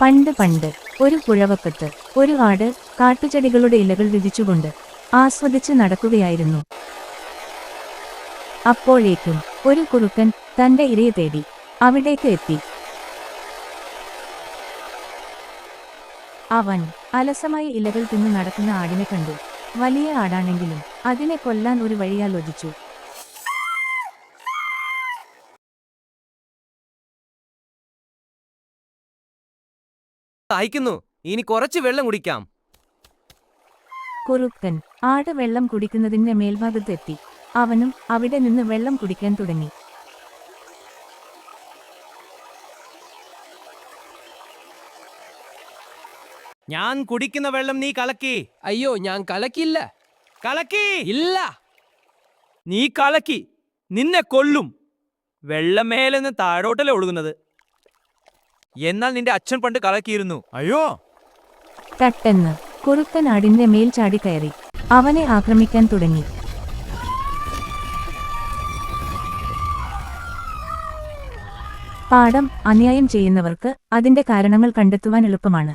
പണ്ട് പണ്ട് ഒരു പുഴവക്കത്ത് ഒരു ആട് കാട്ടുചെടികളുടെ ഇലകൾ രുചിച്ചുകൊണ്ട് ആസ്വദിച്ച് നടക്കുകയായിരുന്നു. അപ്പോഴേക്കും ഒരു കുറുക്കൻ തന്റെ ഇരയെ തേടി അവിടേക്ക് എത്തി. അവൻ അലസമായി ഇലകൾ തിന്നു നടക്കുന്ന ആടിനെ കണ്ടു. വലിയ ആടാണെങ്കിലും അതിനെ കൊല്ലാൻ ഒരു വഴിയാലോചിച്ചു. അയക്കുന്നു, ഇനി കുറച്ച് വെള്ളം കുടിക്കാം. കുറുക്കൻ ആട് വെള്ളം കുടിക്കുന്നതിന്റെ മേൽഭാഗത്തെത്തി. അവനും അവിടെ നിന്ന് വെള്ളം കുടിക്കാൻ തുടങ്ങി. ഞാൻ കുടിക്കുന്ന വെള്ളം നീ കലക്കി. അയ്യോ, ഞാൻ കലക്കില്ല. കലക്കി ഇല്ല. നീ കലക്കി, നിന്നെ കൊല്ലും. വെള്ളം മേലെന്ന് താഴോട്ടല്ലേ ഒഴുകുന്നത്. എന്നാൽ നിന്റെ അച്ഛൻ പണ്ട് കലക്കിയിരുന്നു. അയ്യോ, പെട്ടെന്ന് കുറുക്കൻ ആടിന്റെ മേൽ ചാടിക്കയറി അവനെ ആക്രമിക്കാൻ തുടങ്ങി. പാഠം: അന്യായം ചെയ്യുന്നവർക്ക് അതിന്റെ കാരണങ്ങൾ കണ്ടെത്തുവാൻ എളുപ്പമാണ്.